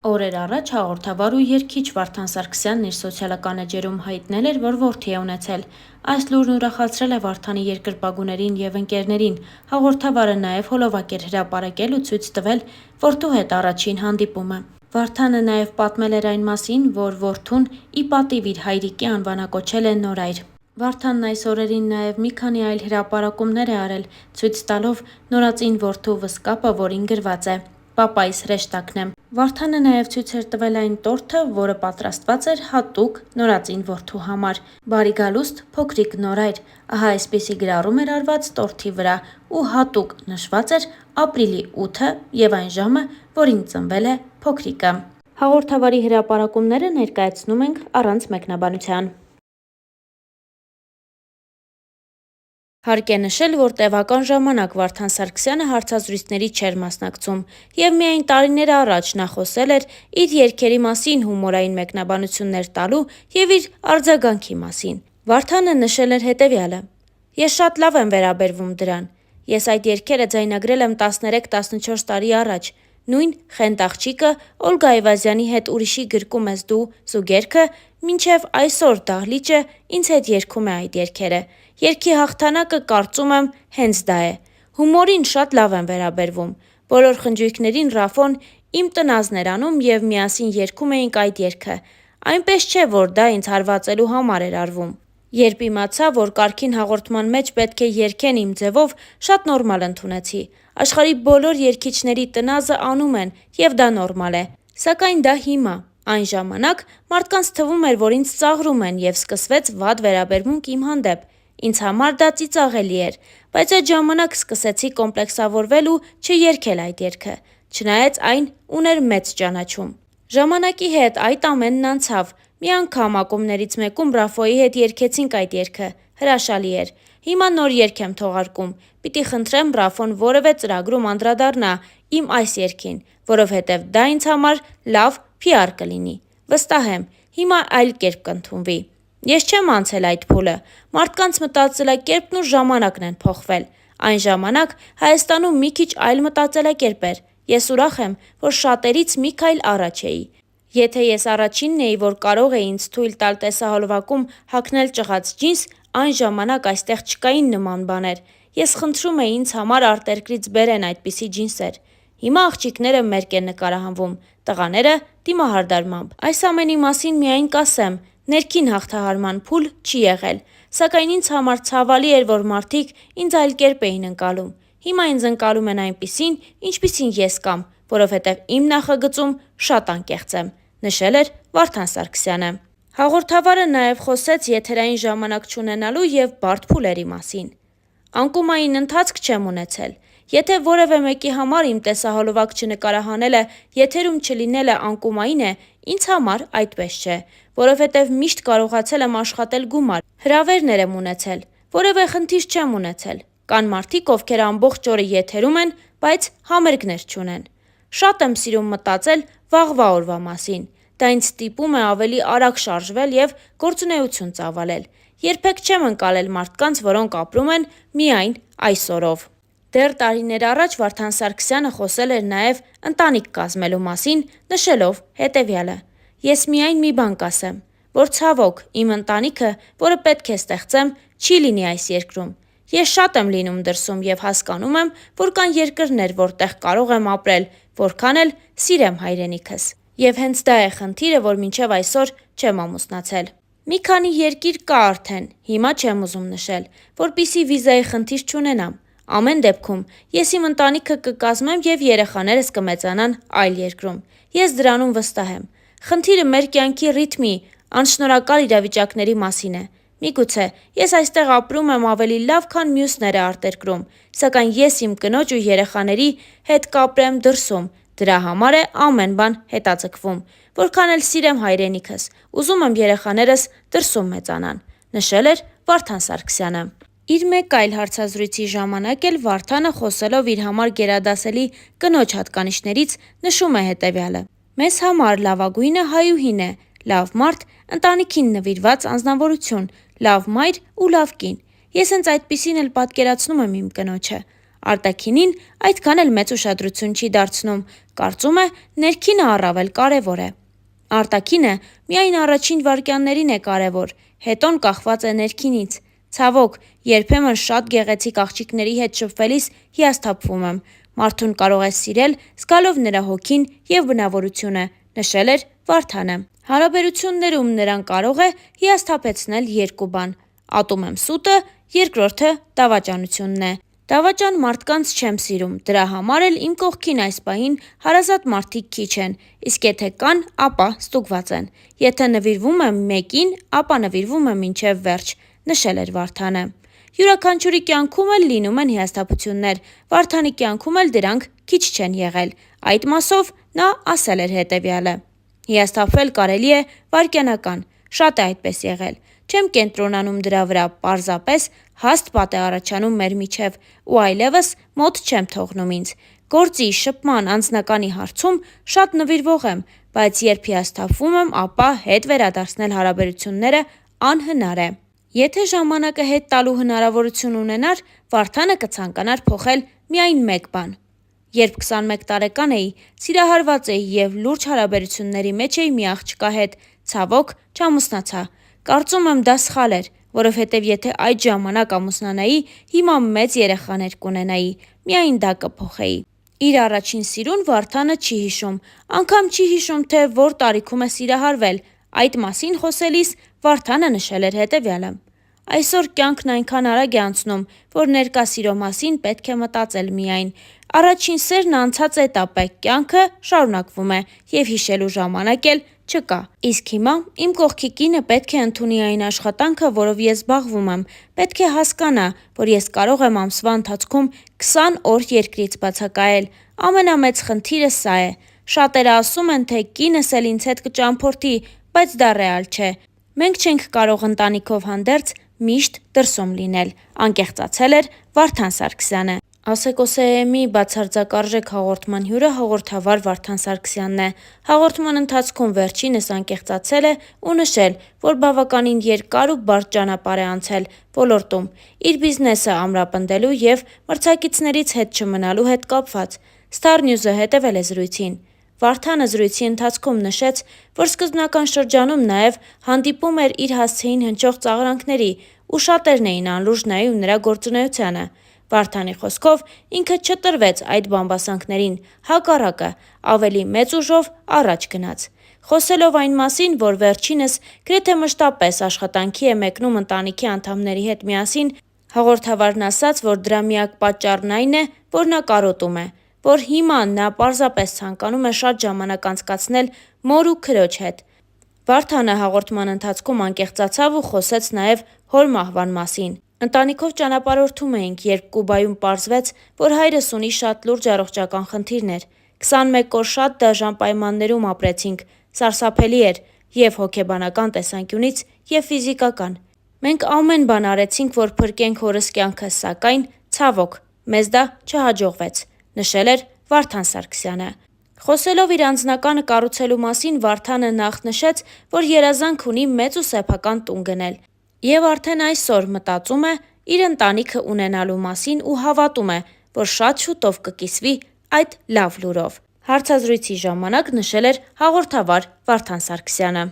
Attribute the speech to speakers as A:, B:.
A: Օրեր առաջ հաղորդավար ու երգիչ Վարդան Սարգսյանն իր սոցիալական էջերում հայտնել էր, որ որդի է ունեցել։ Այս լուրն ուրախացրել է Վարդանի երկրպագուներին և ընկերներին։ Հաղորդավարը նաև հոլովակ էր հրապարակել ու ցույց տվել որդու հետ առաջին հանդիպումը։ Վարդանը նաև պատմել էր այն մասին, որ որդուն ի պատիվ իր հայրիկի անվանակոչել է Նորայր։ Վարդանն այս օրերին նաև մի քանի այլ հրապարակումներ է արել, ցույց տալով նորածին որդու վսկապը, որին գրված է «Պապայիս հրեշտակն եմ»։ Վարդանը նաև ցույց էր տվել այն տորթը, որը պատրաստված էր հատուկ նորածին որդու համար։ «Բարի գալուստ, փոքրիկ Նորայր», ահա այսպիսի գրառում էր արված տորթի վրա ու հատուկ նշված էր ապրիլի 8-ը և այն ժամը, որին ծնվել է փոքրիկը։ Հաղորդավարի հրապարակումները ներկայացնում ենք առանց մեկնաբանության։ Հարկ է նշել, որ տևական ժամանակ Վարդան Սարգսյանը հարցազրույցների չէր մասնակցում և միայն տարիներ առաջ նա խոսել էր իր երգերի մասին հումորային մեկնաբանություններ տալու և իր արձագանքի մասին։ Վարդանը նշել էր հետևյալը. «Ես շատ լավ եմ վերաբերվում դրան։ Ես այդ երգերը ձայնագրել եմ 13-14 տարի առաջ։ Նույն «Խենթ աղջիկը», Օլգա Այվազյանի հետ ուրիշի գրկում ես դու զուգերքը, մինչև այսօր Դահլիճը ինձ հետ երգում է այդ երգերը։ Երգի հաղթանակը կարծում եմ հենց դա է։ Հումորին շատ լավ եմ վերաբերվում։ Բոլոր խնջույքներին Ռաֆոն իմ տնազն էր անում և միասին երգում էինք այդ երգը։ Այնպես չէ, որ դա ինձ հարվածելու համար էր արվում։ Երբ իմացա, որ կարգին հաղորդման մեջ պետք է երգեն իմ ձևով, շատ նորմալ ընդունեցի։ Աշխարհի բոլոր երգիչների տնազը անում են և դա նորմալ է։ Սակայն դա հիմա։ Այն ժամանակ մարդկանց թվում էր, որ ինձ ծաղրում են և սկսվեց վատ վերաբերմունք իմ հանդեպ։ Ինձ համար դա ծիծաղելի էր, բայց այդ ժամանակ սկսեցի կոմպլեքսավորվել ու չերգել այդ երգը, չնայած այն ուներ մեծ ճանաչում։ Ժամանակի հետ այդ ամենն անցավ։ Մի անգամ ակումբներից մեկում Ռաֆոյի հետ երգեցինք այդ երգը, հրաշալի էր։ Հիմա նոր երգ եմ թողարկում։ Պիտի խնդրեմ Ռաֆոն որևէ ծրագրում անդրադառնա իմ այս երգին, որովհետև դա ինձ համար լավ PR կլինի։ Վստահ եմ, հիմա այլ կերպ կընդունվի։ Ես չեմ անցել այդ փուլը։ Մարդկանց մտածելակերպն ու ժամանակն են փոխվել։ Այն ժամանակ Հայաստանում մի քիչ այլ մտածելակերպ էր։ Ես ուրախ եմ, որ շատերից մի քայլ առաջ էի։ Եթե ես առաջինն էի, որ կարող է ինձ թույլ տալ տեսահոլովակում հագնել ճղած ջինս, այն ժամանակ այստեղ չկային նման բաներ։ Ես խնդրում էի ինձ համար արտերկրից բերեն այդպիսի ջինսեր։ Հիմա աղջիկները մերկ են նկարահանվում, տղաները դիմահարդարմամբ։ Այս ամենի մասին միայն կասեմ, ներքին հաղթահարման փուլ չի եղել։ Սակայն ինձ համար ցավալի էր, որ մարդիկ ինձ այլ կերպ էին ընկալում։ Հիմա ինձ ընկալում են այնպիսին, ինչպիսին ես կամ, որովհետև իմ նախագծում շատ անկեղծ եմ», նշել էր Վարդան Սարգսյանը։ Հաղորդավարը նաև խոսեց եթերային ժամանակ չունենալու և բարդ փուլերի մասին։ «Անկումային ընթացք չեմ ունեցել։ Եթե որևէ մեկի համար իմ տեսահոլովակ չնկարահանելը, եթերում չլինելը անկումային է, ինձ համար այդպես չէ, որովհետև միշտ կարողացել եմ աշխատել գումար, հրավերներ եմ ունեցել, որևէ խնդիր չեմ ունեցել։ Կան մարդիկ, ովքեր ամբողջ օրը եթերում են, բայց համերգներ չունեն։ Շատ եմ սիրում մտածել վաղվա օրվա մասին։ Դա ինձ ստիպում է ավելի արագ շարժվել և գործունեություն ծավալել։ Երբեք չեմ ընկալել մարդկանց, որոնք ապրում են միայն այսօրով»։ Դեռ տարիներ առաջ Վարդան Սարգսյանը խոսել էր նաև ընտանիք կազմելու մասին, նշելով հետևյալը. «Ես միայն մի բան կասեմ, որ ցավոք իմ ընտանիքը, որը պետք է ստեղծեմ, չի լինի այս երկրում։ Ես շատ եմ լինում դրսում և հասկանում եմ, որ կան երկրներ, որտեղ կարող եմ ապրել, որքան էլ սիրեմ հայրենիքս։ Եվ հենց դա է խնդիրը, որ մինչև այսօր չեմ ամուսնացել։ Մի քանի երկիր կա արդեն, հիմա չեմ ուզում նշել, որպեսզի վիզայի խնդիր չունենամ։ Ամեն դեպքում ես իմ ընտանիքը կկազմեմ և երեխաներս կմեծանան այլ երկրում։ Ես դրանում վստահ եմ։ Խնդիրը մեր կյանքի ռիթմի, անշնորհակալ իրավիճակների մասին է։ Միգուցե ես այստեղ ապրում եմ ավելի լավ, քան մյուսները արտերկրում, սակայն ես իմ կնոջ ու երեխաների հետ կապրեմ դրսում, դրա համար է ամեն բան հետաձգվում։ Որքան էլ սիրեմ հայրենիքս, ուզում եմ երեխաներս դրսում մեծանան», նշել էր Վարդան Սարգսյանը։ Իր մեկ այլ հարցազրույցի ժամանակ էլ Վարդանը խոսելով իր համար գերադասելի կնոջ հատկանիշներից նշում է հետևյալը. «Մեզ համար լավագույնը հայուհին է, լավ մարդ, ընտանիքին նվիրված անձնավորություն, լավ մայր ու լավ կին։ Ես հենց այդպիսին էլ պատկերացնում եմ իմ կնոջը։ Արտաքինին այդքան էլ մեծ ուշադրություն չի դարձնում, կարծում է ներքինը առավել կարևոր է։ Արտաքինը միայն առաջին վայրկյաններին է կարևոր, հետոն կախված է ներքինից։ Ցավոք, երբեմն շատ գեղեցիկ աղջիկների հետ շփվելիս հիասթափվում եմ։ Մարդուն կարող ես սիրել, զգալով նրա հոգին և բնավորությունը, նշել էր Վարդանը։ Հարաբերություններում նրան կարող է հիասթափեցնել երկու բան՝ ատում եմ սուտը, երկրորդը դավաճանությունն է։ Դավաճան մարդկանց չեմ սիրում, դրա համար էլ իմ կողքին այս պահին հարազատ մարդիկ քիչ են, իսկ եթե կան, ապա ստուգված են։ Եթե նվիրվում եմ մեկին, ապա նվիրվում եմ մինչև վերջ, նշել էր Վարդանը։ Յուրաքանչյուրի կյանքում էլ լինում են հիասթափություններ, Վարդանի կյանքում էլ դրանք քիչ չեն եղել։ Այդ մասով նա ասել էր հետևյալը. «Հիասթափվել կարելի է վայրկենական, շատ է այդպես եղել։ Չեմ կենտրոնանում դրա վրա, պարզապես հաստ պատ է առաջանում մեր միջև ու այլևս մոտ չեմ թողնում ինձ։ Գործի, շփման, անձնականի հարցում շատ նվիրվող եմ, բայց երբ հիասթափվում եմ, ապա հետ վերադարձնել հարաբերությունները անհնար է»։ Եթե ժամանակը հետ տալու հնարավորություն ունենար, Վարդանը կցանկանար փոխել միայն մեկ բան։ Երբ 21 տարեկան էի, սիրահարված էի և լուրջ հարաբերությունների մեջ էի մի աղջկա հետ, ցավոք, չամուսնացա։ Կարծում եմ դա սխալ էր, որովհետև եթե այդ ժամանակ ամուսնանայի, հիմա մեծ երեխաներ կունենայի, միայն դա կփոխեի։ Իր առաջին սիրուն Վարդանը չի հիշում, անգամ չի հիշում, թե որ տարիքում է սիրահարվել։ Այդ մասին խոսելիս Վարդանը նշել էր հետևյալը. «Այսօր կյանքն այնքան արագ է անցնում, որ ներկա սիրո մասին պետք է մտածել միայն։ Առաջին սերն անցած էտապ է, կյանքը շարունակվում է և հիշելու ժամանակ էլ չկա։ Իսկ հիմա իմ կողքի կինը պետք է ընդունի այն աշխատանքը, որով ես զբաղվում եմ, պետք է հասկանա, որ ես կարող եմ ամսվա ընթացքում 20 օր երկրից բացակայել։ Ամենամեծ խնդիրը սա է։ Շատերը ասում են, թե կինս էլ ինձ հետ կճամփորդի, բայց դա ռեալ չէ։ Մենք չենք կարող ընտանիքով հանդերձ միշտ դրսում լինել», անկեղծացել էր Վարդան Սարգսյանը։ ASECO-CEM-ի բացարձակարժեք հաղորդման հյուրը հաղորդավար Վարդան Սարգսյանն է։ Հաղորդման ընթացքում վերջինս անկեղծացել է ու նշել, որ բավականին երկար ու բարդ ճանապարհ է անցել ոլորտում՝ իր բիզնեսը ամրապնդելու և մրցակիցներից հետ չմնալու հետ կապված։ Star News-ը հետևել է զրույցին։ Վարդանը զրույցի ընթացքում նշեց, որ սկզբնական շրջանում նաև հանդիպում էր իր հասցեին հնչող ծաղրանքների ու շատերն էին անլուրջ նայում նրա գործունեությանը։ Վարդանի խոսքով ինքը չտրվեց այդ բամբասանքներին, հակառակը, ավելի մեծ ուժով առաջ գնաց։ Խոսելով այն մասին, որ վերջինս գրեթե մշտապես աշխատանքի է մեկնում ընտանիքի անդամների հետ միասին, հաղորդավարն ասաց, որ դրա միակ պատճառն այն է, որ նա կարոտում է, որ հիմա նա պարզապես ցանկանում է շատ ժամանակ անցկացնել մոր ու քրոջ հետ։ Վարդանը հաղորդման ընթացքում անկեղծացավ ու խոսեց նաև հոր մահվան մասին։ Ընտանիքով ճանապարհորդում էինք, երբ Կուբայում պարզվեց, որ հայրս ունի շատ լուրջ առողջական խնդիրներ։ 21 օր շատ դաժան պայմաններում ապրեցինք, սարսափելի էր և հոգեբանական տեսանկյունից, և ֆիզիկական։ Մենք ամեն բան արեցինք, որ փրկենք հորս կյանքը, սակայն, ցավոք, մեզ դա չհաջողվեց, նշել էր Վարդան Սարգսյանը։ Խոսելով իր անձնականը կառուցելու մասին, Վարդանը նախ նշեց, որ երազանք ունի մեծ ու սեփական տուն գնել և արդեն այսօր մտածում է իր ընտանիքը ունենալու մասին ու հավատում է, որ շատ շուտով կկիսվի այդ լավ լուրով։ Հարցազրույցի ժամանակ նշել էր հաղորդավար Վարդան Սարգսյանը։